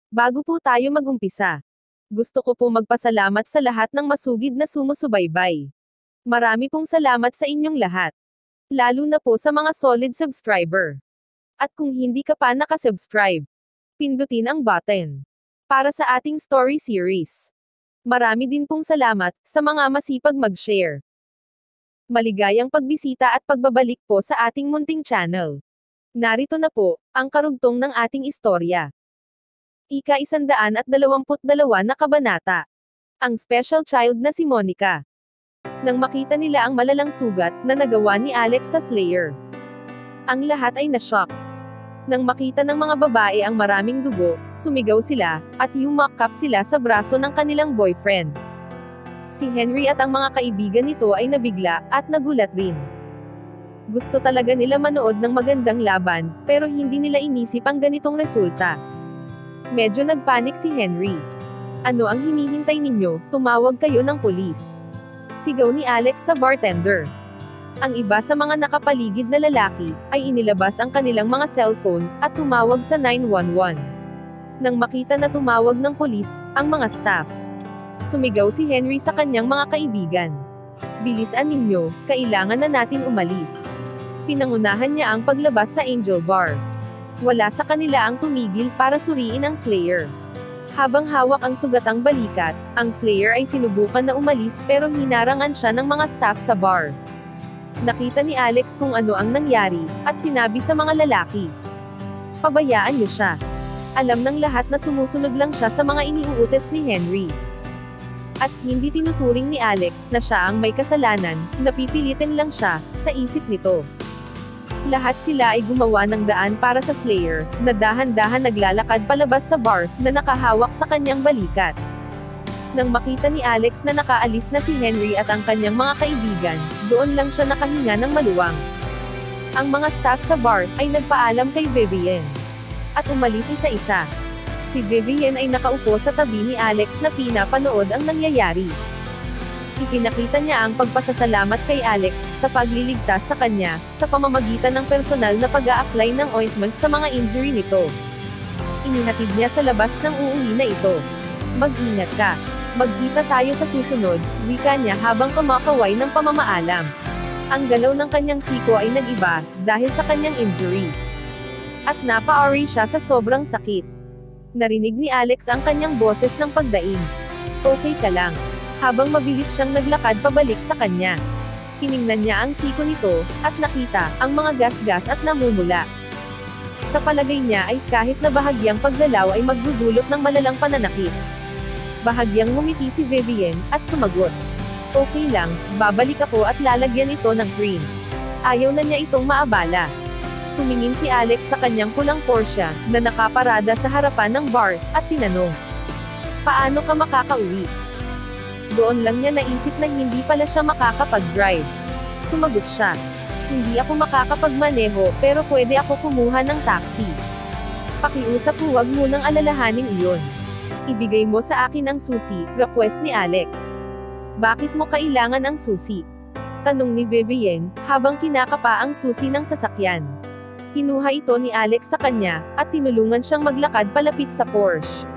Bago po tayo magumpisa, gusto ko po magpasalamat sa lahat ng masugid na sumusubaybay. Marami pong salamat sa inyong lahat. Lalo na po sa mga solid subscriber. At kung hindi ka pa nakasubscribe, pindutin ang button para sa ating story series. Marami din pong salamat sa mga masipag mag-share. Maligayang pagbisita at pagbabalik po sa ating munting channel. Narito na po ang karugtong ng ating istorya. Ika-122 na kabanata. Ang special child na si Monica. Nang makita nila ang malalang sugat na nagawa ni Alex sa Slayer, ang lahat ay na-shock. Nang makita ng mga babae ang maraming dugo, sumigaw sila, at yumakap sila sa braso ng kanilang boyfriend. Si Henry at ang mga kaibigan nito ay nabigla, at nagulat rin. Gusto talaga nila manood ng magandang laban, pero hindi nila inisip ang ganitong resulta. Medyo nagpanik si Henry. Ano ang hinihintay ninyo? Tumawag kayo ng pulis. Sigaw ni Alex sa bartender. Ang iba sa mga nakapaligid na lalaki, ay inilabas ang kanilang mga cellphone, at tumawag sa 911. Nang makita na tumawag ng pulis, ang mga staff, sumigaw si Henry sa kanyang mga kaibigan. Bilisan ninyo, kailangan na natin umalis. Pinangunahan niya ang paglabas sa Angel Bar. Wala sa kanila ang tumigil para suriin ang Slayer. Habang hawak ang sugatang balikat, ang Slayer ay sinubukan na umalis pero hinarangan siya ng mga staff sa bar. Nakita ni Alex kung ano ang nangyari, at sinabi sa mga lalaki, pabayaan niyo siya. Alam ng lahat na sumusunod lang siya sa mga iniuutos ni Henry. At hindi tinuturing ni Alex na siya ang may kasalanan, napipilitin lang siya sa isip nito. Lahat sila ay gumawa ng daan para sa Slayer, na dahan-dahan naglalakad palabas sa bar, na nakahawak sa kanyang balikat. Nang makita ni Alex na nakaalis na si Henry at ang kanyang mga kaibigan, doon lang siya nakahinga ng maluwang. Ang mga staff sa bar ay nagpaalam kay Vivienne, at umalis isa-isa. Si Vivienne ay nakaupo sa tabi ni Alex na pinapanood ang nangyayari. Ipinakita niya ang pagpasasalamat kay Alex sa pagliligtas sa kanya, sa pamamagitan ng personal na pag-a-apply ng ointment sa mga injury nito. Inihatid niya sa labas ng uuwi na ito. Mag-ingat ka. Magkita tayo sa susunod, wika niya habang kumakaway ng pamamaalam. Ang galaw ng kanyang siko ay nag-iba, dahil sa kanyang injury. At napa-worry siya sa sobrang sakit. Narinig ni Alex ang kanyang boses ng pagdaing. Okay ka lang. Habang mabilis siyang naglakad pabalik sa kanya. Tiningnan niya ang siko nito, at nakita ang mga gasgas at namumula. Sa palagay niya ay kahit na bahagyang pagdalaw ay magdudulot ng malalang pananakit. Bahagyang ngumiti si Vivienne, at sumagot. Okay lang, babalik ako at lalagyan ito ng cream. Ayaw na niya itong maabala. Tumingin si Alex sa kanyang pulang Porsche, na nakaparada sa harapan ng bar, at tinanong. Paano ka makakauwi? Doon lang niya naisip na hindi pala siya makakapag-drive. Sumagot siya. Hindi ako makakapagmaneho, pero pwede ako kumuha ng taxi. Pakiusap, huwag mo nang alalahanin iyon. Ibigay mo sa akin ang susi, request ni Alex. Bakit mo kailangan ang susi? Tanong ni Vivienne, habang kinakapa ang susi ng sasakyan. Kinuha ito ni Alex sa kanya, at tinulungan siyang maglakad palapit sa Porsche.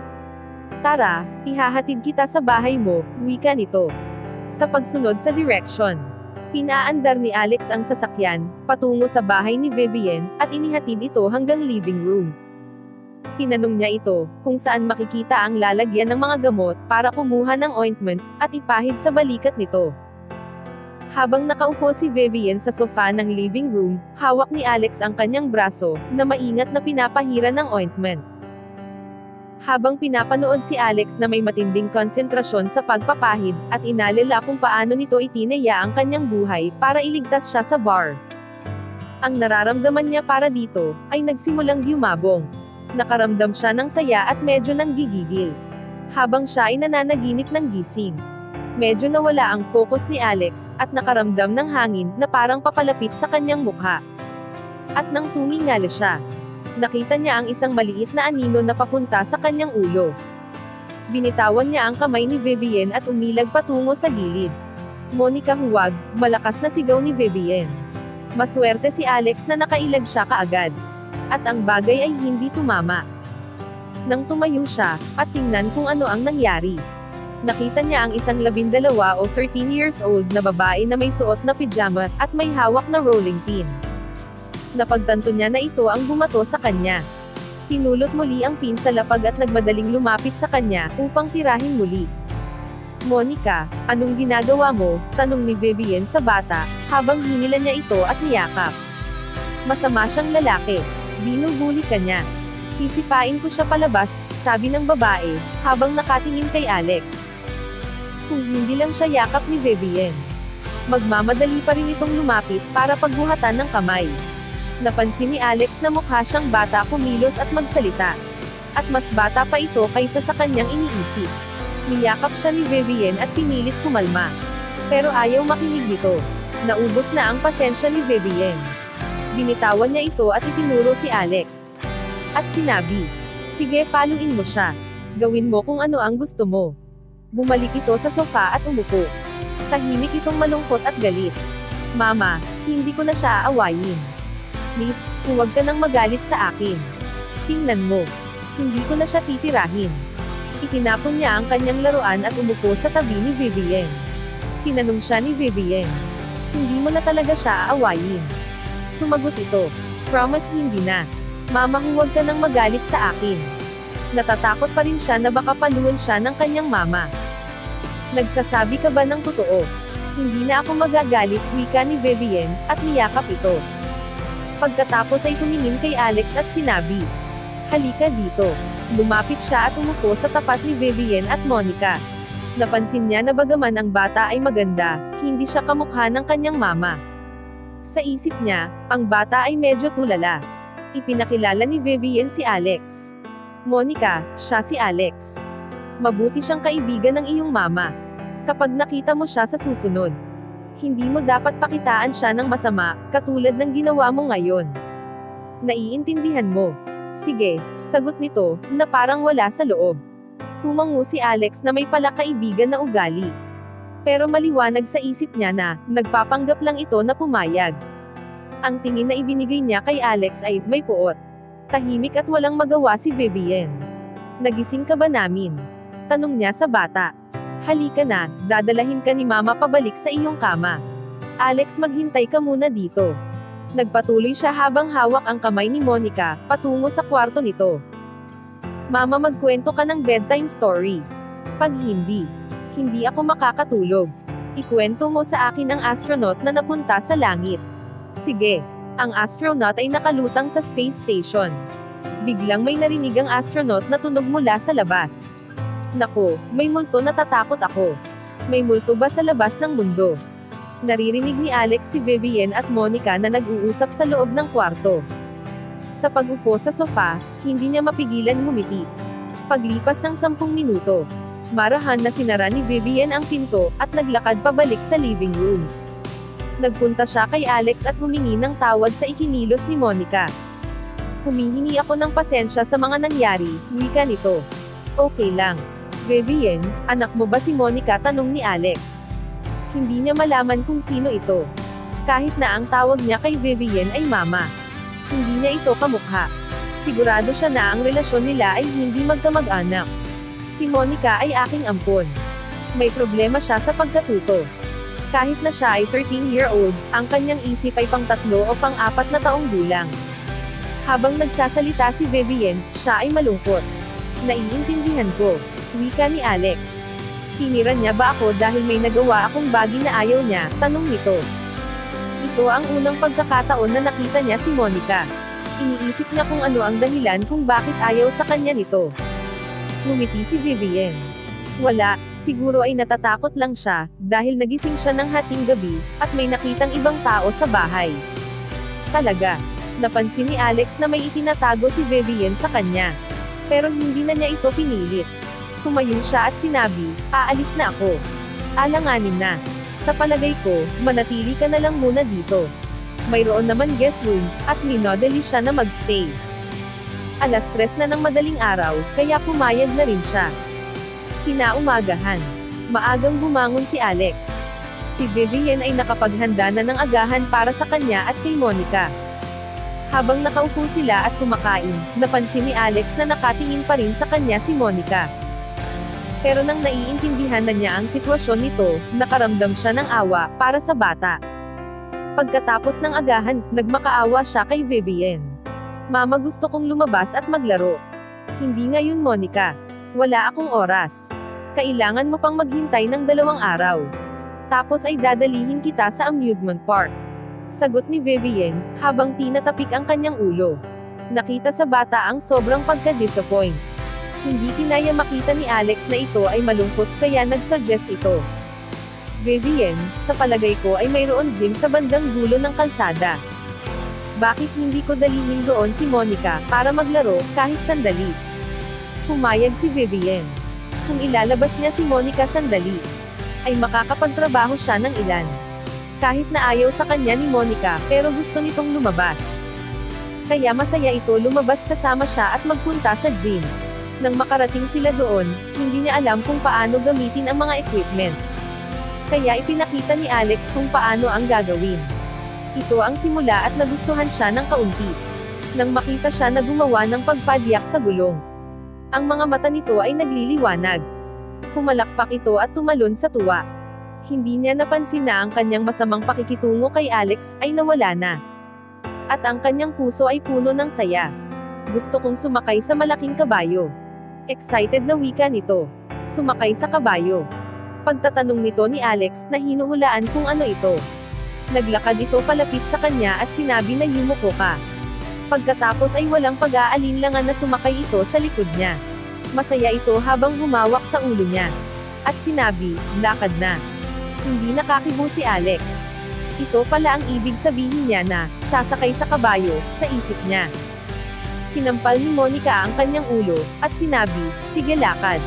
Tara, ihahatid kita sa bahay mo, wika nito. Sa pagsunod sa direksyon, pinaandar ni Alex ang sasakyan, patungo sa bahay ni Vivienne, at inihatid ito hanggang living room. Tinanong niya ito, kung saan makikita ang lalagyan ng mga gamot, para kumuha ng ointment, at ipahid sa balikat nito. Habang nakaupo si Vivienne sa sofa ng living room, hawak ni Alex ang kanyang braso, na maingat na pinapahira ng ointment. Habang pinapanood si Alex na may matinding konsentrasyon sa pagpapahid, at inalala kung paano nito itinaya ang kanyang buhay, para iligtas siya sa bar. Ang nararamdaman niya para dito, ay nagsimulang yumabong. Nakaramdam siya ng saya at medyo nanggigigil. Habang siya ay nananaginip ng gising. Medyo nawala ang focus ni Alex, at nakaramdam ng hangin, na parang papalapit sa kanyang mukha. At nang tumingala siya, nakita niya ang isang maliit na anino na papunta sa kanyang ulo. Binitawan niya ang kamay ni Vivienne at umilag patungo sa gilid. Monica, huwag, malakas na sigaw ni Vivienne. Maswerte si Alex na nakailag siya kaagad. At ang bagay ay hindi tumama. Nang tumayo siya, at tingnan kung ano ang nangyari. Nakita niya ang isang 12 o 13 years old na babae na may suot na pijama, at may hawak na rolling pin. Napagtanto niya na ito ang bumato sa kanya. Pinulot muli ang pin sa lapag at nagmadaling lumapit sa kanya, upang tirahin muli. "Monica, anong ginagawa mo?" tanong ni Vivienne sa bata, habang hinila niya ito at niyakap. "Masama siyang lalaki. Binubuli ka niya. Sisipain ko siya palabas," sabi ng babae, habang nakatingin kay Alex. Kung hindi lang siya yakap ni Vivienne, magmamadali pa rin itong lumapit para pagbuhatan ng kamay. Napansin ni Alex na mukha siyang bata kumilos at magsalita. At mas bata pa ito kaysa sa kanyang iniisip. Niyakap siya ni Vivienne at pinilit kumalma. Pero ayaw makinig nito. Naubos na ang pasensya ni Vivienne. Binitawan niya ito at itinuro si Alex. At sinabi, "Sige, paluin mo siya. Gawin mo kung ano ang gusto mo." Bumalik ito sa sofa at umupo. Tahimik itong malungkot at galit. "Mama, hindi ko na siya aawayin. Please, huwag ka nang magalit sa akin. Tingnan mo. Hindi ko na siya titirahin." Itinapon niya ang kanyang laruan at umupo sa tabi ni Vivienne. Tinanong siya ni Vivienne, "Hindi mo na talaga siya aawayin?" Sumagot ito, "Promise hindi na. Mama, huwag ka nang magalit sa akin." Natatakot pa rin siya na baka paluin siya ng kanyang mama. "Nagsasabi ka ba ng totoo? Hindi na ako magagalit," wika ni Vivienne, at niyakap ito. Pagkatapos ay tumingin kay Alex at sinabi, "Halika dito." Lumapit siya at umupo sa tapat ni Vivienne at Monica. Napansin niya na bagaman ang bata ay maganda, hindi siya kamukha ng kanyang mama. Sa isip niya, ang bata ay medyo tulala. Ipinakilala ni Vivienne si Alex. "Monica, siya si Alex. Mabuti siyang kaibigan ng iyong mama. Kapag nakita mo siya sa susunod, hindi mo dapat pakitaan siya ng masama, katulad ng ginawa mo ngayon. Naiintindihan mo?" "Sige," sagot nito, na parang wala sa loob. Tumango si Alex na may palakaibigan na ugali. Pero maliwanag sa isip niya na, nagpapanggap lang ito na pumayag. Ang tingin na ibinigay niya kay Alex ay, may puot. Tahimik at walang magawa si Vivienne. "Nagising ka ba namin?" tanong niya sa bata. "Halika na, dadalahin ka ni Mama pabalik sa iyong kama. Alex, maghintay ka muna dito." Nagpatuloy siya habang hawak ang kamay ni Monica, patungo sa kwarto nito. "Mama, magkwento ka ng bedtime story. Pag hindi ako makakatulog. Ikwento mo sa akin ang astronaut na napunta sa langit." "Sige." Ang astronaut ay nakalutang sa space station. Biglang may narinig ang astronaut na tunog mula sa labas. "Nako, may multo, natatakot ako. May multo ba sa labas ng mundo?" Naririnig ni Alex si Vivienne at Monica na nag-uusap sa loob ng kwarto. Sa pag-upo sa sofa, hindi niya mapigilan ngumiti. Paglipas ng 10 minuto, marahan na sinara ni Vivienne ang pinto, at naglakad pabalik sa living room. Nagpunta siya kay Alex at humingi ng tawad sa ikinilos ni Monica. "Humihingi ako ng pasensya sa mga nangyari," wika nito. "Okay lang." "Vivienne, anak mo ba si Monica?" tanong ni Alex. Hindi niya malaman kung sino ito. Kahit na ang tawag niya kay Vivienne ay Mama. Hindi niya ito kamukha. Sigurado siya na ang relasyon nila ay hindi magkamag-anak. "Si Monica ay aking ampon. May problema siya sa pagkatuto. Kahit na siya ay 13-year-old, ang kanyang isip ay pang-3 o pang-4 na taong gulang." Habang nagsasalita si Vivienne, siya ay malungkot. "Naiintindihan ko," wika ni Alex. "Tinira niya ba ako dahil may nagawa akong bagay na ayaw niya?" tanong nito. Ito ang unang pagkakataon na nakita niya si Monica. Iniisip niya kung ano ang dahilan kung bakit ayaw sa kanya nito. Ngumiti si Vivienne. Wala, siguro ay natatakot lang siya, dahil nagising siya ng hating gabi, at may nakitang ibang tao sa bahay. Talaga. Napansin ni Alex na may itinatago si Vivienne sa kanya. Pero hindi na niya ito pinilit. Tumayo siya at sinabi, "Aalis na ako. Alanganin na. Sa palagay ko, manatili ka na lang muna dito. Mayroon naman guest room, at minodali siya na magstay." 3:00 na ng madaling araw, kaya pumayag na rin siya. Kinaumagahan. Maagang bumangon si Alex. Si Vivienne ay nakapaghanda na ng agahan para sa kanya at kay Monica. Habang nakaupo sila at kumakain, napansin ni Alex na nakatingin pa rin sa kanya si Monica. Pero nang naiintindihan na niya ang sitwasyon nito, nakaramdam siya ng awa para sa bata. Pagkatapos ng agahan, nagmakaawa siya kay Vivienne. Mama, gusto kong lumabas at maglaro. Hindi ngayon, Monica. Wala akong oras. Kailangan mo pang maghintay ng 2 araw. Tapos ay dadalihin kita sa amusement park. Sagot ni Vivienne, habang tinatapik ang kanyang ulo. Nakita sa bata ang sobrang pagka-disappoint. Hindi kinaya makita ni Alex na ito ay malungkot kaya nagsuggest ito. Vivienne, sa palagay ko ay mayroon gym sa bandang dulo ng kalsada. Bakit hindi ko dalhin doon si Monica para maglaro kahit sandali? Pumayag si Vivienne. Kung ilalabas niya si Monica sandali, ay makakapagtrabaho siya ng ilan. Kahit na ayaw sa kanya ni Monica pero gusto nitong lumabas. Kaya masaya ito lumabas kasama siya at magpunta sa gym. Nang makarating sila doon, hindi niya alam kung paano gamitin ang mga equipment. Kaya ipinakita ni Alex kung paano ang gagawin. Ito ang simula at nagustuhan siya ng kaunti. Nang makita siya na gumawa ng pagpadyak sa gulong. Ang mga mata nito ay nagliliwanag. Pumalakpak ito at tumalon sa tuwa. Hindi niya napansin na ang kanyang masamang pakikitungo kay Alex ay nawala na. At ang kanyang puso ay puno ng saya. Gusto kong sumakay sa malaking kabayo. Excited na wika nito. Sumakay sa kabayo. Pagtatanong nito ni Alex na hinuhulaan kung ano ito. Naglakad ito palapit sa kanya at sinabi na yumuko ka. Pagkatapos ay walang pag-aalinlangan na sumakay ito sa likod niya. Masaya ito habang humawak sa ulo niya. At sinabi, lakad na. Hindi nakakibo si Alex. Ito pala ang ibig sabihin niya na, sasakay sa kabayo, sa isip niya. Sinampal ni Monica ang kanyang ulo, at sinabi, sige lakad.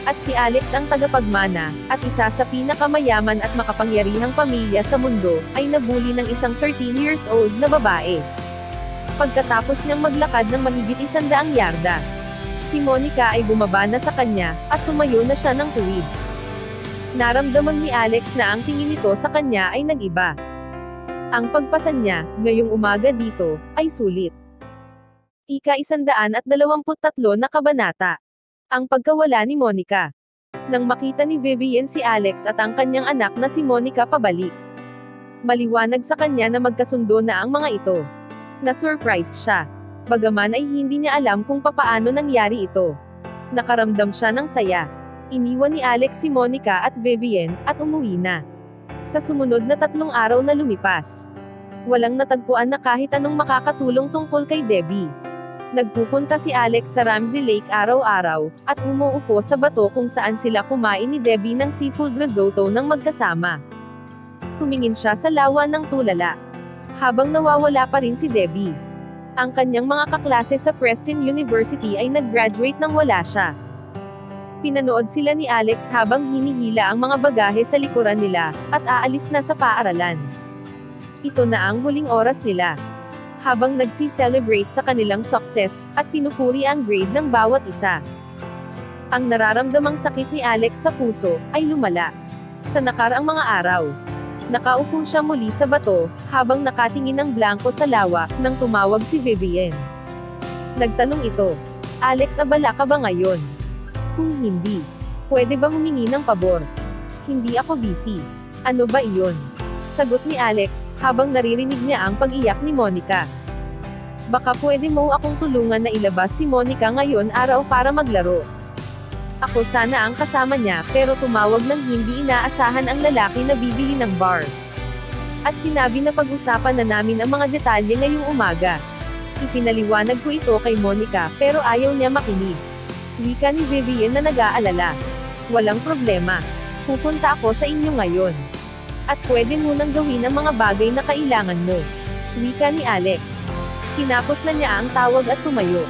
At si Alex ang tagapagmana, at isa sa pinakamayaman at makapangyarihang pamilya sa mundo, ay nabuli ng isang 13 years old na babae. Pagkatapos niyang maglakad ng mahigit 100 yarda, si Monica ay bumaba na sa kanya, at tumayo na siya ng tuwid. Naramdaman ni Alex na ang tingin nito sa kanya ay nag-iba. Ang pagpasan niya, ngayong umaga dito, ay sulit. Ika-123 na kabanata. Ang pagkawala ni Monica. Nang makita ni Vivienne si Alex at ang kanyang anak na si Monica pabalik. Maliwanag sa kanya na magkasundo na ang mga ito. Na-surprise siya. Bagaman ay hindi niya alam kung papaano nangyari ito. Nakaramdam siya ng saya. Iniwan ni Alex si Monica at Vivienne, at umuwi na. Sa sumunod na 3 araw na lumipas. Walang natagpuan na kahit anong makakatulong tungkol kay Debbie. Nagpupunta si Alex sa Ramsey Lake araw-araw, at umuupo sa bato kung saan sila kumain ni Debbie ng seafood risotto ng magkasama. Tumingin siya sa lawa ng tulala. Habang nawawala pa rin si Debbie. Ang kanyang mga kaklase sa Preston University ay nag-graduate nang wala siya. Pinanood sila ni Alex habang hinihila ang mga bagahe sa likuran nila, at aalis na sa paaralan. Ito na ang huling oras nila. Habang nagsi-celebrate sa kanilang success, at pinupuri ang grade ng bawat isa. Ang nararamdamang sakit ni Alex sa puso, ay lumala. Sa nakaraang mga araw, nakaupo siya muli sa bato, habang nakatingin ng blanko sa lawa, nang tumawag si Vivienne. Nagtanong ito, Alex, abala ka ba ngayon? Kung hindi, pwede ba humingi ng pabor? Hindi ako busy. Ano ba iyon? Sagot ni Alex, habang naririnig niya ang pag-iyak ni Monica. Baka pwede mo akong tulungan na ilabas si Monica ngayon araw para maglaro. Ako sana ang kasama niya, pero tumawag ng hindi inaasahan ang lalaki na bibili ng bar. At sinabi na pag-usapan na namin ang mga detalye ngayong umaga. Ipinaliwanag ko ito kay Monica, pero ayaw niya makinig. Wika ni Vivienne na nag-aalala. Walang problema. Pupunta ako sa inyo ngayon. At pwede mo nang gawin ang mga bagay na kailangan mo. Wika ni Alex. Kinapos na niya ang tawag at tumayo.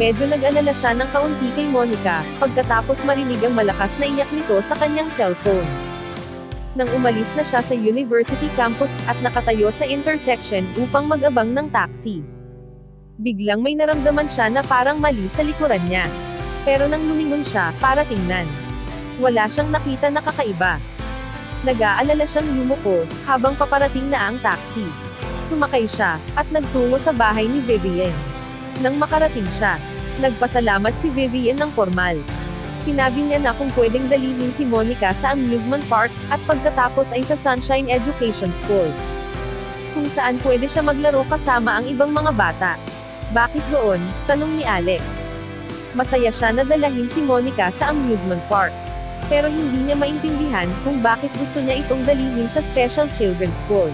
Medyo nag-alala siya ng kaunti kay Monica, pagkatapos marinig ang malakas na iyak nito sa kanyang cellphone. Nang umalis na siya sa university campus at nakatayo sa intersection upang mag-abang ng taxi. Biglang may naramdaman siya na parang mali sa likuran niya. Pero nang lumingon siya para tingnan, wala siyang nakita na kakaiba. Nag-aalala siyang yumuko, habang paparating na ang taxi. Sumakay siya, at nagtungo sa bahay ni Vivienne. Nang makarating siya, nagpasalamat si Vivienne ng formal. Sinabi niya na kung pwedeng dalhin si Monica sa amusement park, at pagkatapos ay sa Sunshine Education School, kung saan pwede siya maglaro kasama ang ibang mga bata. Bakit doon? Tanong ni Alex. Masaya siya na dalahin si Monica sa amusement park. Pero hindi niya maintindihan kung bakit gusto niya itong dalhin sa Special Children's School.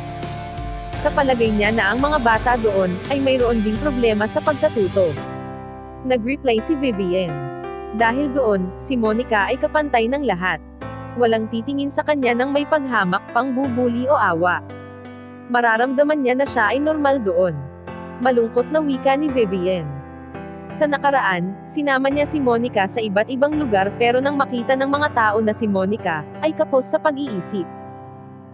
Sa palagay niya na ang mga bata doon, ay mayroon ding problema sa pagkatuto. Nag-reply si Vivienne. Dahil doon, si Monica ay kapantay ng lahat. Walang titingin sa kanya ng may paghamak, pangbubuli o awa. Mararamdaman niya na siya ay normal doon. Malungkot na wika ni Vivienne. Sa nakaraan, sinama niya si Monica sa iba't ibang lugar pero nang makita ng mga tao na si Monica, ay kapos sa pag-iisip.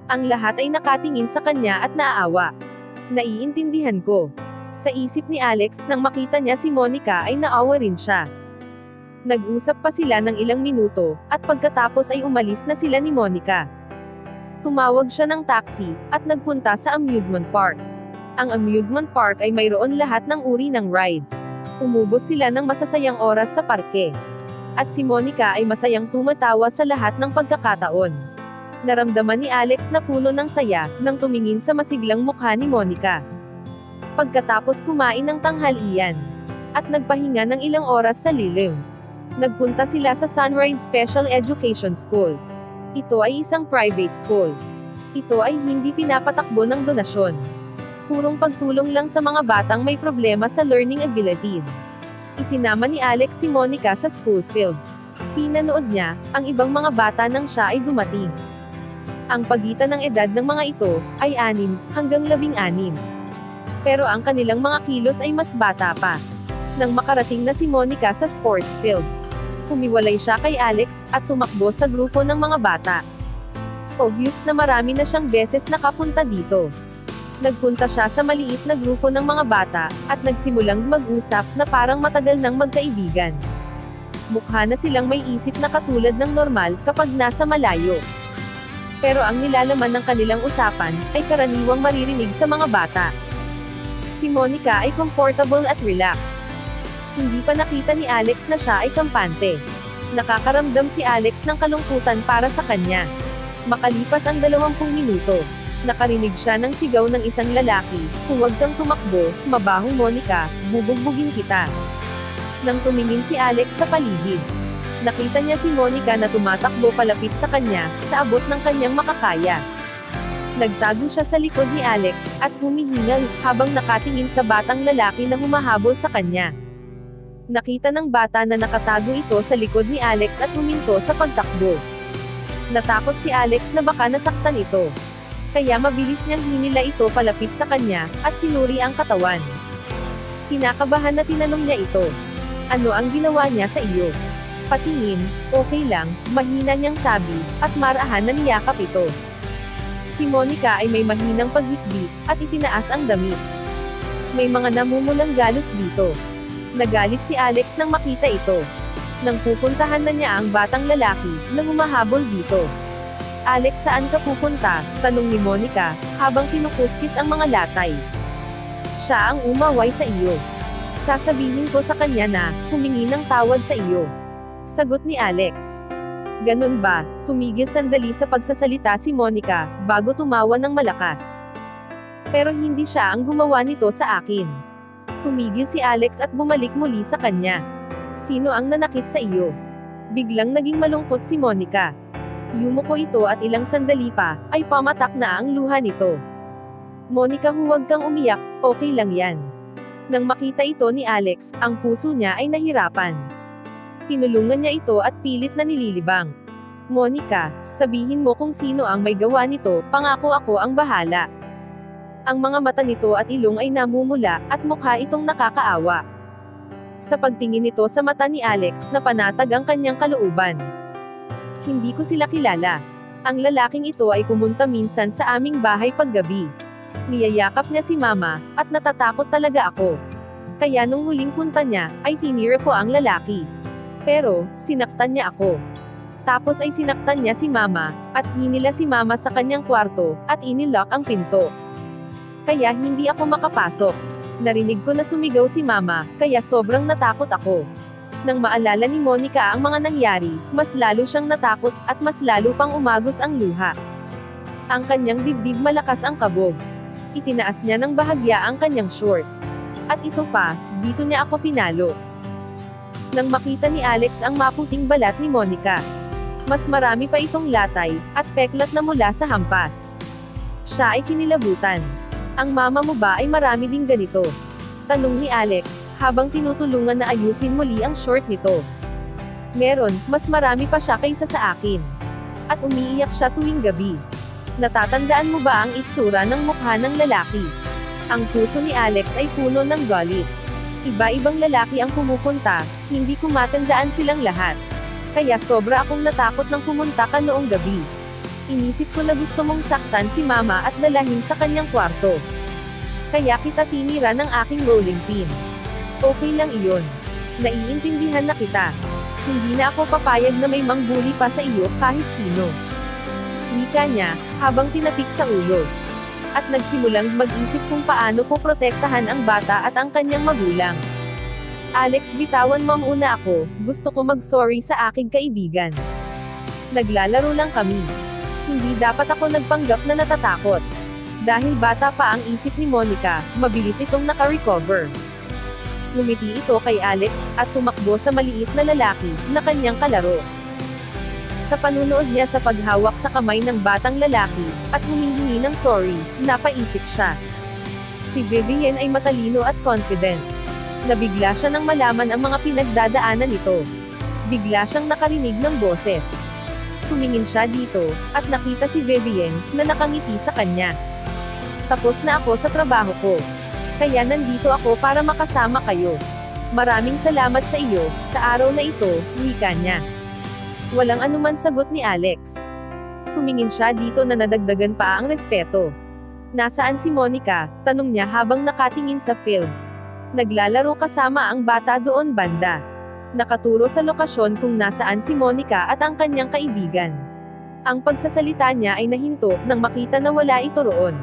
Ang lahat ay nakatingin sa kanya at naaawa. Naiintindihan ko. Sa isip ni Alex, nang makita niya si Monica ay naawa rin siya. Nag-usap pa sila ng ilang minuto, at pagkatapos ay umalis na sila ni Monica. Tumawag siya ng taxi, at nagpunta sa amusement park. Ang amusement park ay mayroon lahat ng uri ng ride. Umubos sila ng masasayang oras sa parke. At si Monica ay masayang tumatawa sa lahat ng pagkakataon. Naramdaman ni Alex na puno ng saya, nang tumingin sa masiglang mukha ni Monica. Pagkatapos kumain ng tanghalian, at nagpahinga ng ilang oras sa lilim, nagpunta sila sa Sunrise Special Education School. Ito ay isang private school. Ito ay hindi pinapatakbo ng donasyon. Purong pagtulong lang sa mga batang may problema sa learning abilities. Isinama ni Alex si Monica sa school field. Pinanood niya ang ibang mga bata nang siya ay dumating. Ang pagitan ng edad ng mga ito ay 6 hanggang 16. Pero ang kanilang mga kilos ay mas bata pa. Nang makarating na si Monica sa sports field, humiwalay siya kay Alex at tumakbo sa grupo ng mga bata. Obvious na marami na siyang beses nakapunta dito. Nagpunta siya sa maliit na grupo ng mga bata at nagsimulang mag-usap na parang matagal nang magkaibigan. Mukha na silang may isip na katulad ng normal kapag nasa malayo. Pero ang nilalaman ng kanilang usapan ay karaniwang maririnig sa mga bata. Si Monica ay comfortable at relax. Hindi pa nakita ni Alex na siya ay kampante. Nakakaramdam si Alex ng kalungkutan para sa kanya. Makalipas ang 20 minuto, nakarinig siya ng sigaw ng isang lalaki, "Huwag kang tumakbo, mabahong Monica, bubugbugin kita." Nang tumingin si Alex sa paligid, nakita niya si Monica na tumatakbo palapit sa kanya, sa abot ng kanyang makakaya. Nagtago siya sa likod ni Alex, at humihingal, habang nakatingin sa batang lalaki na humahabol sa kanya. Nakita ng bata na nakatago ito sa likod ni Alex at huminto sa pagtakbo. Natakot si Alex na baka nasaktan ito. Kaya mabilis niyang hinila ito palapit sa kanya, at sinuri ang katawan. Kinakabahan na tinanong niya ito. "Ano ang ginawa niya sa iyo?" "Patingin, okay lang," mahina niyang sabi, at marahan na niyakap ito. Si Monica ay may mahinang paghikbi, at itinaas ang damit. "May mga namumulang galos dito." Nagalit si Alex nang makita ito. Nang pupuntahan na niya ang batang lalaki, na humahabol dito. "Alex, saan ka pupunta?" tanong ni Monica, habang kinukuskis ang mga latay. "Siya ang umaway sa iyo. Sasabihin ko sa kanya na, humingi ng tawad sa iyo." Sagot ni Alex. "Ganun ba?" Tumigil sandali sa pagsasalita si Monica, bago tumawa ng malakas. "Pero hindi siya ang gumawa nito sa akin." Tumigil si Alex at bumalik muli sa kanya. "Sino ang nanakit sa iyo?" Biglang naging malungkot si Monica. Yumuko ito at ilang sandali pa, ay pamatak na ang luha nito. "Monica, huwag kang umiyak, okay lang yan." Nang makita ito ni Alex, ang puso niya ay nahirapan. Tinulungan niya ito at pilit na nililibang. "Monica, sabihin mo kung sino ang may gawa nito, pangako ako ang bahala." Ang mga mata nito at ilong ay namumula, at mukha itong nakakaawa. Sa pagtingin nito sa mata ni Alex, napanatag ang kanyang kalooban. "Hindi ko sila kilala. Ang lalaking ito ay pumunta minsan sa aming bahay paggabi. Niyayakap niya si Mama, at natatakot talaga ako. Kaya nung huling punta niya, ay tinira ko ang lalaki. Pero, sinaktan niya ako. Tapos ay sinaktan niya si Mama, at hinila si Mama sa kanyang kwarto, at inilock ang pinto. Kaya hindi ako makapasok. Narinig ko na sumigaw si Mama, kaya sobrang natakot ako. Nang maalala ni Monica ang mga nangyari, mas lalo siyang natakot, at mas lalo pang umagos ang luha. Ang kanyang dibdib malakas ang kabog. Itinaas niya ng bahagya ang kanyang short. At ito pa, dito niya ako pinalo. Nang makita ni Alex ang maputing balat ni Monica, mas marami pa itong latay, at peklat na mula sa hampas. Siya ay kinilabutan. Ang mama mo ba ay marami ding ganito? Tanong ni Alex, habang tinutulungan na ayusin muli ang short nito. Meron, mas marami pa siya kaysa sa akin. At umiiyak siya tuwing gabi. Natatandaan mo ba ang itsura ng mukha ng lalaki? Ang puso ni Alex ay puno ng galit. Iba-ibang lalaki ang pumupunta, hindi ko matandaan silang lahat. Kaya sobra akong natakot nang pumunta ka noong gabi. Inisip ko na gusto mong saktan si Mama at dalahin sa kanyang kwarto. Kaya kita tinira ng aking rolling pin. Okay lang iyon. Naiintindihan na kita. Hindi na ako papayag na may mangbuli pa sa iyo kahit sino. Wika niya, habang tinapik sa ulo. At nagsimulang mag-isip kung paano po protektahan ang bata at ang kanyang magulang. Alex, bitawan mo muna ako, gusto ko mag-sorry sa aking kaibigan. Naglalaro lang kami. Hindi dapat ako nagpanggap na natatakot. Dahil bata pa ang isip ni Monica, mabilis itong naka-recover. Ngumiti ito kay Alex, at tumakbo sa maliit na lalaki, na kanyang kalaro. Sa panunood niya sa paghawak sa kamay ng batang lalaki, at humihingi ng sorry, napaisip siya. Si Vivienne ay matalino at confident. Nabigla siya nang malaman ang mga pinagdadaanan nito. Bigla siyang nakarinig ng boses. Tumingin siya dito, at nakita si Vivienne, na nakangiti sa kanya. Tapos na ako sa trabaho ko. Kaya nandito ako para makasama kayo. Maraming salamat sa iyo, sa araw na ito, wika niya. Walang anuman sagot ni Alex. Tumingin siya dito na nadagdagan pa ang respeto. Nasaan si Monica? Tanong niya habang nakatingin sa field. Naglalaro kasama ang bata doon banda. Nakaturo sa lokasyon kung nasaan si Monica at ang kanyang kaibigan. Ang pagsasalita niya ay nahinto nang makita na wala ito roon.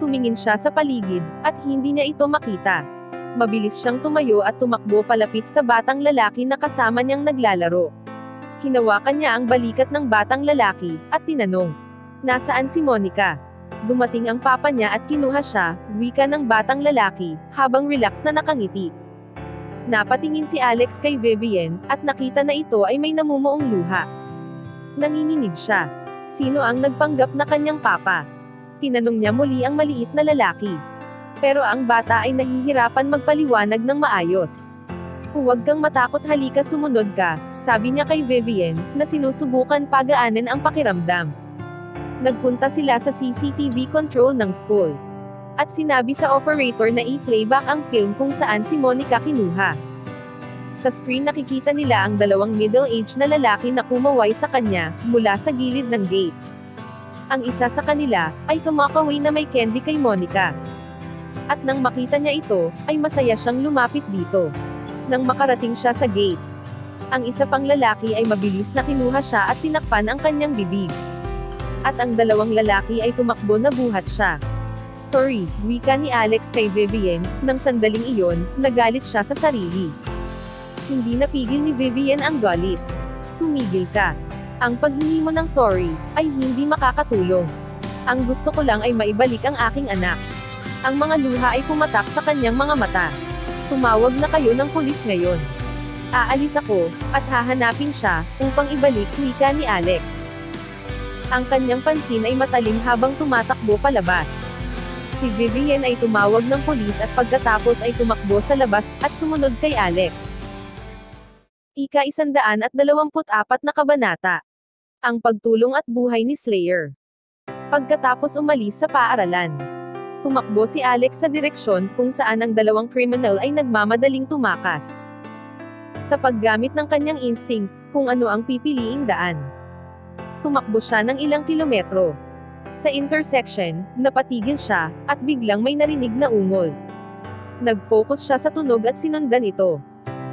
Tumingin siya sa paligid, at hindi niya ito makita. Mabilis siyang tumayo at tumakbo palapit sa batang lalaki na kasama niyang naglalaro. Hinawakan niya ang balikat ng batang lalaki, at tinanong, "Nasaan si Monica?" Dumating ang papa niya at kinuha siya, wika ng batang lalaki, habang relax na nakangiti. Napatingin si Alex kay Vivienne, at nakita na ito ay may namumuong luha. Nanginginig siya. Sino ang nagpanggap na kanyang papa? Tinanong niya muli ang maliit na lalaki. Pero ang bata ay nahihirapan magpaliwanag ng maayos. "Huwag kang matakot, halika sumunod ka," sabi niya kay Vivienne, na sinusubukan pagaanin ang pakiramdam. Nagpunta sila sa CCTV control ng school. At sinabi sa operator na i-playback ang film kung saan si Monica kinuha. Sa screen nakikita nila ang dalawang middle-aged na lalaki na kumaway sa kanya, mula sa gilid ng gate. Ang isa sa kanila, ay kumakaway na may candy kay Monica. At nang makita niya ito, ay masaya siyang lumapit dito. Nang makarating siya sa gate, ang isa pang lalaki ay mabilis na kinuha siya at tinakpan ang kanyang bibig. At ang dalawang lalaki ay tumakbo na buhat siya. "Sorry," wika ni Alex kay Vivienne, nang sandaling iyon, nagalit siya sa sarili. Hindi napigil ni Vivienne ang galit. "Tumigil ka. Ang paghingi mo ng sorry, ay hindi makakatulong. Ang gusto ko lang ay maibalik ang aking anak." Ang mga luha ay pumatak sa kanyang mga mata. "Tumawag na kayo ng pulis ngayon. Aalis ako, at hahanapin siya, upang ibalik," wika ni Alex. Ang kanyang pansin ay matalim habang tumatakbo palabas. Si Vivienne ay tumawag ng pulis at pagkatapos ay tumakbo sa labas, at sumunod kay Alex. Ika-124 na kabanata. Ang pagtulong at buhay ni Slayer. Pagkatapos umalis sa paaralan, tumakbo si Alex sa direksyon kung saan ang dalawang kriminal ay nagmamadaling tumakas. Sa paggamit ng kanyang instinct, kung ano ang pipiliing daan, tumakbo siya ng ilang kilometro. Sa intersection, napatigil siya, at biglang may narinig na ungol. Nag-focus siya sa tunog at sinundan ito.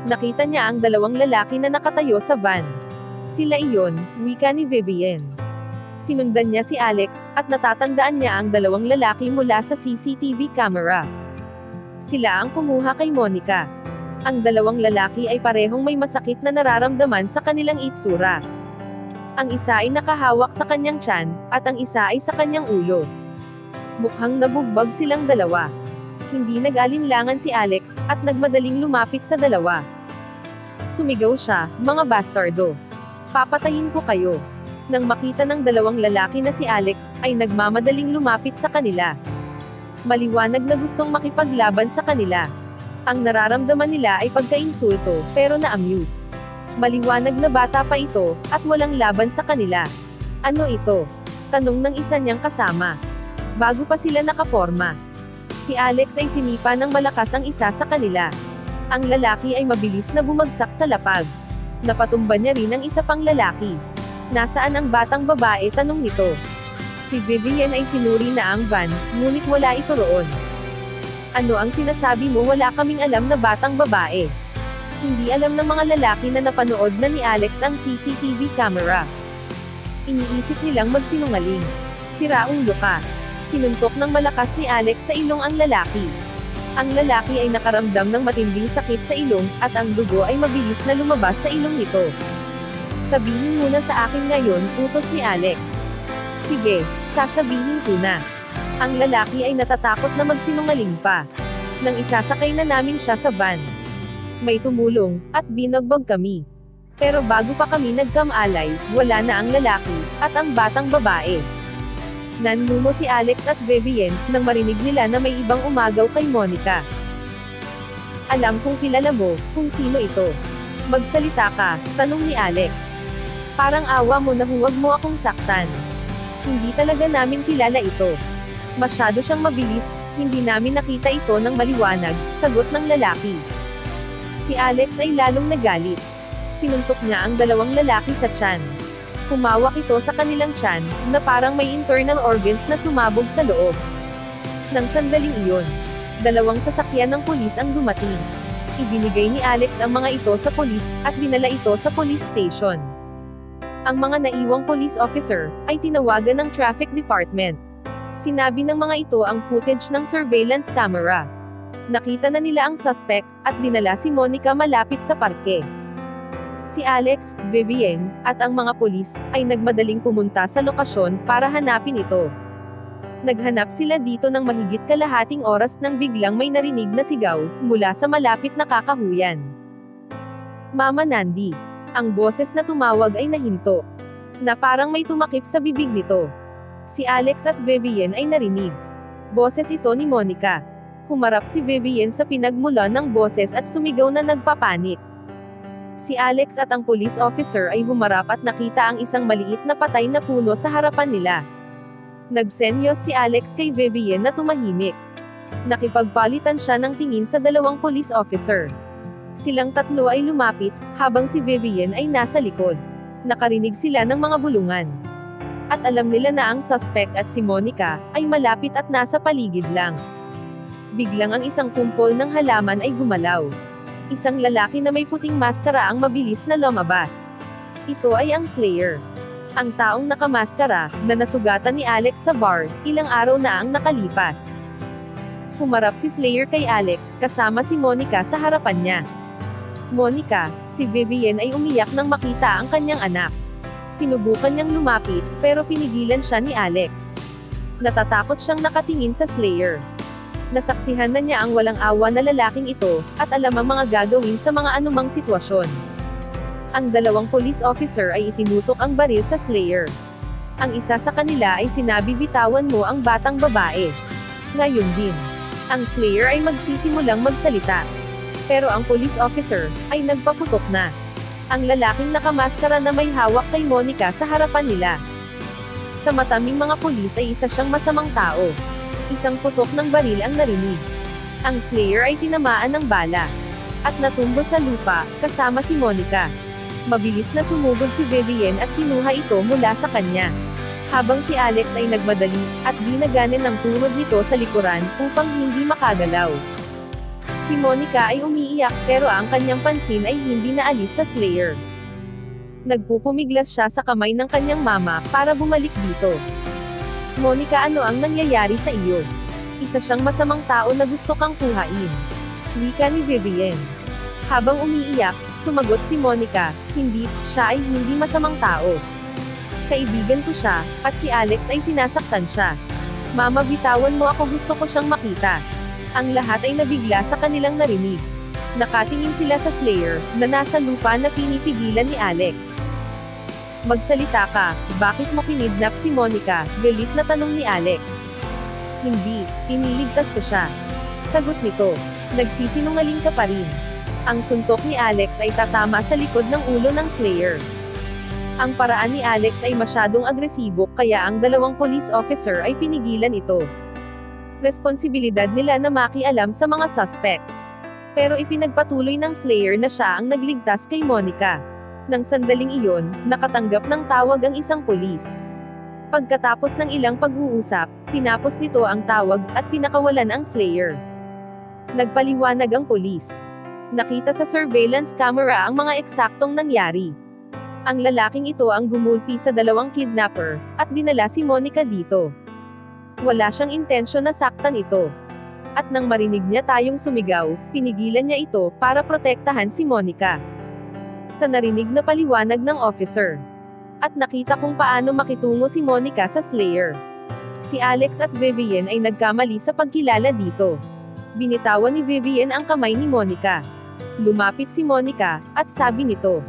Nakita niya ang dalawang lalaki na nakatayo sa van. Sila iyon, wika ni Vivienne. Sinundan niya si Alex, at natatandaan niya ang dalawang lalaki mula sa CCTV camera. Sila ang kumuha kay Monica. Ang dalawang lalaki ay parehong may masakit na nararamdaman sa kanilang itsura. Ang isa ay nakahawak sa kanyang tiyan, at ang isa ay sa kanyang ulo. Mukhang nabugbag silang dalawa. Hindi nag-alinlangan si Alex, at nagmadaling lumapit sa dalawa. Sumigaw siya, "Mga bastardo! Papatayin ko kayo!" Nang makita ng dalawang lalaki na si Alex, ay nagmamadaling lumapit sa kanila. Maliwanag na gustong makipaglaban sa kanila. Ang nararamdaman nila ay pagkainsulto, pero na-amused. Maliwanag na bata pa ito, at walang laban sa kanila. "Ano ito?" tanong ng isa niyang kasama. Bago pa sila nakaporma. Si Alex ay sinipa ng malakas ang isa sa kanila. Ang lalaki ay mabilis na bumagsak sa lapag. Napatumba niya rin ang isa pang lalaki. "Nasaan ang batang babae?" tanong nito. Si Vivian ay sinuri na ang van, ngunit wala ito roon. "Ano ang sinasabi mo? Wala kaming alam na batang babae." Hindi alam ng mga lalaki na napanood na ni Alex ang CCTV camera. Iniisip nilang magsinungaling. "Sira ulo ka." Sinuntok ng malakas ni Alex sa ilong ang lalaki. Ang lalaki ay nakaramdam ng matinding sakit sa ilong, at ang dugo ay mabilis na lumabas sa ilong nito. "Sabihin mo na sa akin ngayon," utos ni Alex. "Sige, sasabihin ko na." Ang lalaki ay natatakot na magsinungaling pa. Nang isasakay na namin siya sa van. May tumulong, at binagbag kami. Pero bago pa kami nagkamalay, wala na ang lalaki, at ang batang babae. Nanlumo si Alex at Vivian, nang marinig nila na may ibang umagaw kay Monica. "Alam kong kilala mo, kung sino ito. Magsalita ka," tanong ni Alex. "Parang awa mo na huwag mo akong saktan." "Hindi talaga namin kilala ito. Masyado siyang mabilis, hindi namin nakita ito ng maliwanag," sagot ng lalaki. Si Alex ay lalong nagalit. Sinuntok niya ang dalawang lalaki sa tiyan. Humawak ito sa kanilang tiyan, na parang may internal organs na sumabog sa loob. Nang sandaling iyon, dalawang sasakyan ng pulis ang dumating. Ibinigay ni Alex ang mga ito sa pulis, at dinala ito sa police station. Ang mga naiwang police officer, ay tinawagan ng traffic department. Sinabi ng mga ito ang footage ng surveillance camera. Nakita na nila ang suspect, at dinala si Monica malapit sa parke. Si Alex, Vivian, at ang mga pulis, ay nagmadaling pumunta sa lokasyon para hanapin ito. Naghanap sila dito ng mahigit kalahating oras nang biglang may narinig na sigaw, mula sa malapit na kakahuyan. "Mama Nandi." Ang boses na tumawag ay nahinto. Na parang may tumakip sa bibig nito. Si Alex at Vivian ay narinig. Boses ito ni Monica. Humarap si Vivian sa pinagmulan ng boses at sumigaw na nagpapanik. Si Alex at ang police officer ay humarap at nakita ang isang maliit na patay na puno sa harapan nila. Nagsenyos si Alex kay Vivian na tumahimik. Nakipagpalitan siya ng tingin sa dalawang police officer. Silang tatlo ay lumapit, habang si Vivian ay nasa likod. Nakarinig sila ng mga bulungan. At alam nila na ang suspect at si Monica, ay malapit at nasa paligid lang. Biglang ang isang kumpol ng halaman ay gumalaw. Isang lalaki na may puting maskara ang mabilis na lumabas. Ito ay ang Slayer. Ang taong nakamaskara, na nasugatan ni Alex sa bar, ilang araw na ang nakalipas. Humarap si Slayer kay Alex, kasama si Monica sa harapan niya. Monica, si Vivian ay umiyak nang makita ang kanyang anak. Sinubukan niyang lumapit, pero pinigilan siya ni Alex. Natatakot siyang nakatingin sa Slayer. Nasaksihan na niya ang walang awa na lalaking ito, at alam ang mga gagawin sa mga anumang sitwasyon. Ang dalawang police officer ay itinutok ang baril sa Slayer. Ang isa sa kanila ay sinabi, "Bitawan mo ang batang babae." Ngayon din, ang Slayer ay magsisimulang magsalita. Pero ang police officer, ay nagpaputok na. Ang lalaking nakamaskara na may hawak kay Monica sa harapan nila. Sa mataming mga pulis ay isa siyang masamang tao. Isang putok ng baril ang narinig. Ang Slayer ay tinamaan ng bala. At natumbo sa lupa, kasama si Monica. Mabilis na sumugod si Vivian at kinuha ito mula sa kanya. Habang si Alex ay nagmadali, at dinaganin ng tuhod nito sa likuran, upang hindi makagalaw. Si Monica ay umiiyak, pero ang kanyang pansin ay hindi naalis sa Slayer. Nagpupumiglas siya sa kamay ng kanyang mama para bumalik dito. Monica, ano ang nangyayari sa iyo? Isa siyang masamang tao na gusto kang kuhain. Wika ni Vivian. Habang umiiyak, sumagot si Monica, hindi, siya ay hindi masamang tao. Kaibigan ko siya, at si Alex ay sinasaktan siya. Mama, bitawan mo ako, gusto ko siyang makita. Ang lahat ay nabigla sa kanilang narinig. Nakatingin sila sa Slayer, na nasa lupa na pinipigilan ni Alex. Magsalita ka, bakit mo kinidnap si Monica? Galit na tanong ni Alex. Hindi, iniligtas ko siya. Sagot nito, nagsisinungaling ka pa rin. Ang suntok ni Alex ay tatama sa likod ng ulo ng Slayer. Ang paraan ni Alex ay masyadong agresibo kaya ang dalawang police officer ay pinigilan ito. Responsibilidad nila na makialam sa mga suspect. Pero ipinagpatuloy ng Slayer na siya ang nagligtas kay Monica. Nang sandaling iyon, nakatanggap ng tawag ang isang pulis. Pagkatapos ng ilang pag-uusap, tinapos nito ang tawag at pinakawalan ang Slayer. Nagpaliwanag ang pulis. Nakita sa surveillance camera ang mga eksaktong nangyari. Ang lalaking ito ang gumulpi sa dalawang kidnapper, at dinala si Monica dito. Wala siyang intensyon na saktan ito. At nang marinig niya tayong sumigaw, pinigilan niya ito para protektahan si Monica. Sa narinig na paliwanag ng officer. At nakita kung paano makitungo si Monica sa Slayer. Si Alex at Vivian ay nagkamali sa pagkilala dito. Binitawan ni Vivian ang kamay ni Monica. Lumapit si Monica, at sabi nito,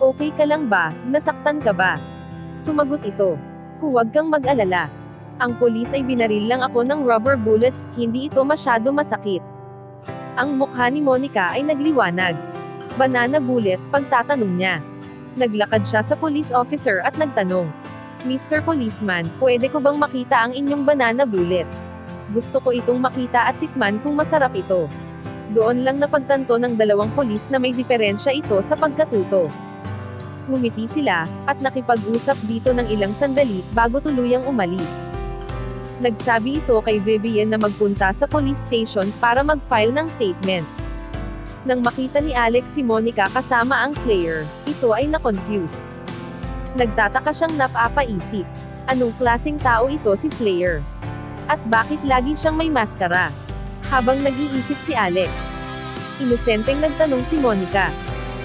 "Okay ka lang ba? Nasaktan ka ba?" Sumagot ito, "Huwag kang mag-alala. Ang pulis ay binaril lang ako ng rubber bullets, hindi ito masyado masakit." Ang mukha ni Monica ay nagliwanag. Banana bullet, pagtatanong niya. Naglakad siya sa police officer at nagtanong, "Mr. Policeman, pwede ko bang makita ang inyong banana bullet? Gusto ko itong makita at tikman kung masarap ito." Doon lang napagtanto ng dalawang pulis na may diferensya ito sa pagkatuto. Ngumiti sila, at nakipag-usap dito ng ilang sandali, bago tuluyang umalis. Nagsabi ito kay Vivian na magpunta sa police station para mag-file ng statement. Nang makita ni Alex si Monica kasama ang Slayer, ito ay na-confused. Nagtataka siyang napapaisip. Anong klaseng tao ito si Slayer? At bakit lagi siyang may maskara? Habang nag-iisip si Alex, inosenteng nagtanong si Monica,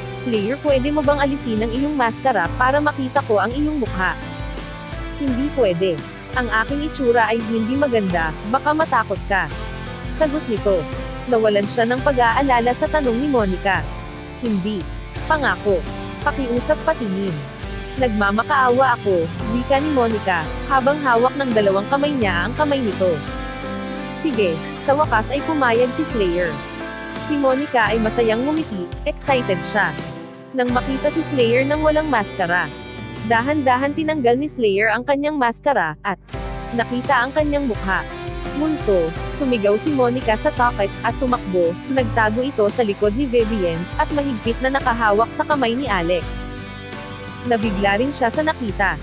"Slayer, pwede mo bang alisin ang iyong maskara para makita ko ang iyong mukha?" "Hindi pwede. Ang aking itsura ay hindi maganda, baka matakot ka." Sagot nito. Nawalan siya ng pag-aalala sa tanong ni Monica. "Hindi. Pangako. Pakiusap, patingin." "Nagmamakaawa ako," wika ni Monica, habang hawak ng dalawang kamay niya ang kamay nito. Sige, sa wakas ay pumayag si Slayer. Si Monica ay masayang ngumiti, excited siya. Nang makita si Slayer nang walang maskara, dahan-dahan tinanggal ni Slayer ang kanyang maskara, at nakita ang kanyang mukha. Multo, sumigaw si Monica sa takot, at tumakbo, nagtago ito sa likod ni Vivian, at mahigpit na nakahawak sa kamay ni Alex. Nabigla rin siya sa nakita.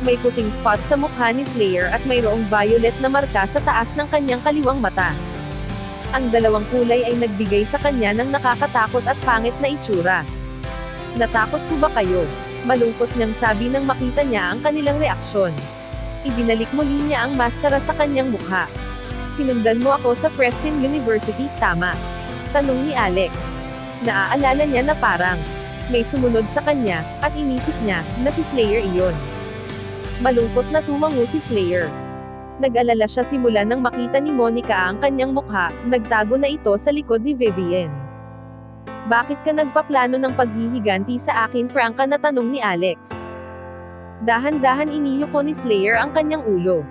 May puting spot sa mukha ni Slayer at mayroong violet na marka sa taas ng kanyang kaliwang mata. Ang dalawang kulay ay nagbigay sa kanya ng nakakatakot at pangit na itsura. "Natakot po ba kayo?" Malungkot niyang sabi nang makita niya ang kanilang reaksyon. Ibinalik muli niya ang maskara sa kanyang mukha. "Sinundan mo ako sa Preston University, tama?" Tanong ni Alex. Naaalala niya na parang may sumunod sa kanya, at inisip niya na si Slayer iyon. Malungkot na tumango si Slayer. Nag-alala siya simula nang makita ni Monica ang kanyang mukha, nagtago na ito sa likod ni Vivian. "Bakit ka nagpaplano ng paghihiganti sa akin, prangka?" na tanong ni Alex. Dahan-dahan iniyoko ni Slayer ang kanyang ulo.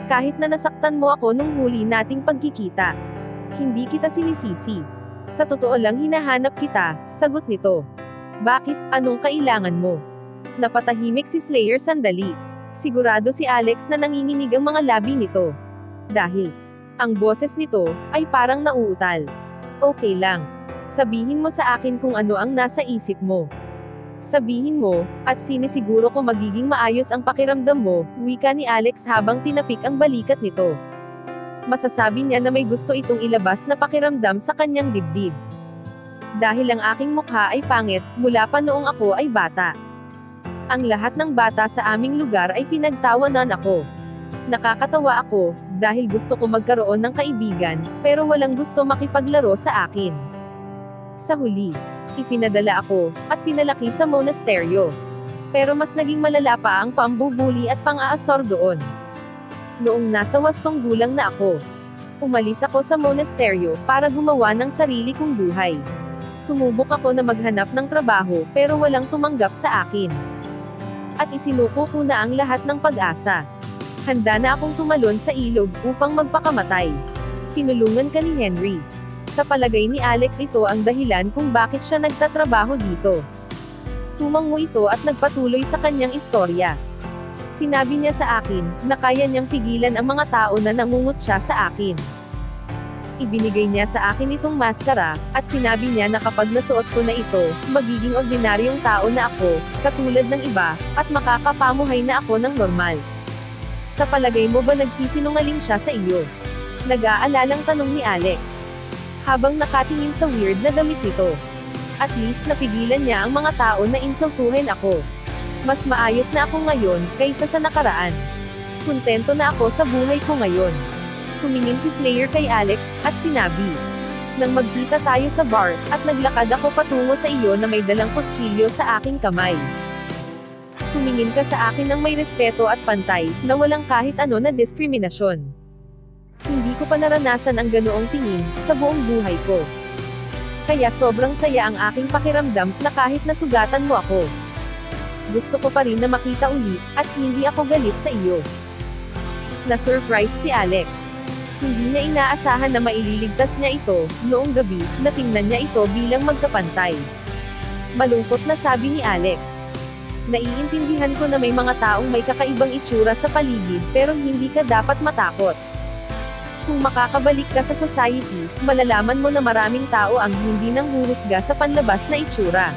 "Kahit na nasaktan mo ako nung huli nating pagkikita, hindi kita sinisisi. Sa totoo lang hinahanap kita," sagot nito. "Bakit? Anong kailangan mo?" Napatahimik si Slayer sandali. Sigurado si Alex na nanginginig ang mga labi nito. Dahil ang boses nito ay parang nauutal. "Okay lang. Sabihin mo sa akin kung ano ang nasa isip mo. Sabihin mo, at sinisiguro ko magiging maayos ang pakiramdam mo," wika ni Alex habang tinapik ang balikat nito. Masasabi niya na may gusto itong ilabas na pakiramdam sa kanyang dibdib. "Dahil ang aking mukha ay pangit, mula pa noong ako ay bata. Ang lahat ng bata sa aming lugar ay pinagtawanan ako. Nakakatawa ako, dahil gusto ko magkaroon ng kaibigan, pero walang gusto makipaglaro sa akin. Sa huli, ipinadala ako, at pinalaki sa monasteryo. Pero mas naging malala pa ang pambubuli at pang-aasor doon. Noong nasa 8 gulang na ako, umalis ako sa monasteryo para gumawa ng sarili kong buhay. Sumubok ako na maghanap ng trabaho, pero walang tumanggap sa akin. At isinuko ko na ang lahat ng pag-asa. Handa na akong tumalon sa ilog upang magpakamatay. Tinulungan ka ni Henry. Sa palagay ni Alex, ito ang dahilan kung bakit siya nagtatrabaho dito. Tumango ito at nagpatuloy sa kanyang istorya. Sinabi niya sa akin na kaya niyang pigilan ang mga tao na nangungutya sa akin. Ibinigay niya sa akin itong maskara, at sinabi niya na kapag nasuot ko na ito, magiging ordinaryong tao na ako, katulad ng iba, at makakapamuhay na ako ng normal. Sa palagay mo ba nagsisinungaling siya sa iyo? Nag-aalalang tanong ni Alex. Habang nakatingin sa weird na damit nito. At least napigilan niya ang mga tao na insultuhin ako. Mas maayos na ako ngayon, kaysa sa nakaraan. Kontento na ako sa buhay ko ngayon. Tumingin si Slayer kay Alex, at sinabi. Nang magkita tayo sa bar, at naglakad ako patungo sa iyo na may dalang kutsilyo sa aking kamay. Tumingin ka sa akin ng may respeto at pantay, na walang kahit ano na diskriminasyon. Hindi ko pa naranasan ang ganoong tingin, sa buong buhay ko. Kaya sobrang saya ang aking pakiramdam, na kahit nasugatan mo ako. Gusto ko pa rin na makita uli, at hindi ako galit sa iyo. Na-surprise si Alex. Hindi niya inaasahan na maililigtas niya ito, noong gabi, na tingnan niya ito bilang magkapantay. Malungkot na sabi ni Alex. Naiintindihan ko na may mga taong may kakaibang itsura sa paligid, pero hindi ka dapat matakot. Kung makakabalik ka sa society, malalaman mo na maraming tao ang hindi nanghuhusga sa panlabas na itsura.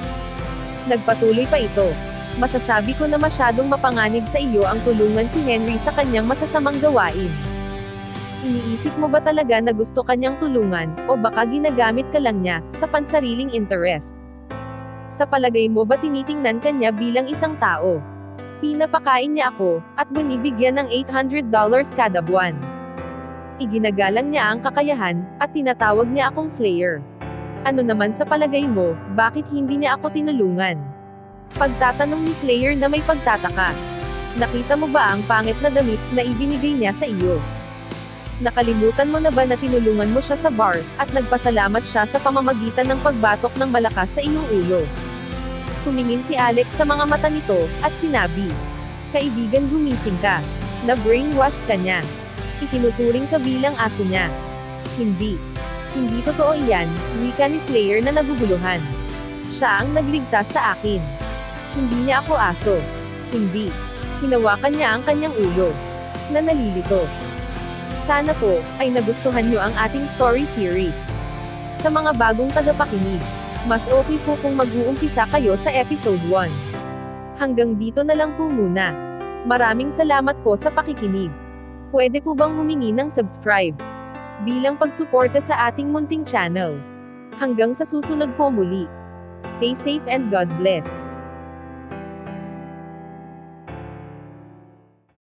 Nagpatuloy pa ito. Masasabi ko na masyadong mapanganib sa iyo ang tulungan si Henry sa kanyang masasamang gawain. Iniisip mo ba talaga na gusto kanyang tulungan, o baka ginagamit ka lang niya, sa pansariling interest? Sa palagay mo ba tinitingnan kanya bilang isang tao? Pinapakain niya ako, at binibigyan ng $800 kada buwan. Iginagalang niya ang kakayahan, at tinatawag niya akong Slayer. Ano naman sa palagay mo, bakit hindi niya ako tinulungan? Pagtatanong ni Slayer na may pagtataka. Nakita mo ba ang pangit na damit na ibinigay niya sa iyo? Nakalimutan mo na ba na tinulungan mo siya sa bar, at nagpasalamat siya sa pamamagitan ng pagbatok ng malakas sa iyong ulo? Tumingin si Alex sa mga mata nito, at sinabi, kaibigan, gumising ka. Na-brainwashed ka niya. Itinuturing ka bilang aso niya. Hindi. Hindi totoo iyan, wika ni Slayer na naguguluhan. Siya ang nagligtas sa akin. Hindi niya ako aso. Hindi. Hinawakan niya ang kanyang ulo. Na nalilito. Sana po, ay nagustuhan nyo ang ating story series. Sa mga bagong tagapakinig, mas okay po kung mag-uumpisa kayo sa episode 1. Hanggang dito na lang po muna. Maraming salamat po sa pakikinig. Pwede po bang humingi ng subscribe? Bilang pagsuporta sa ating munting channel. Hanggang sa susunod po muli. Stay safe and God bless.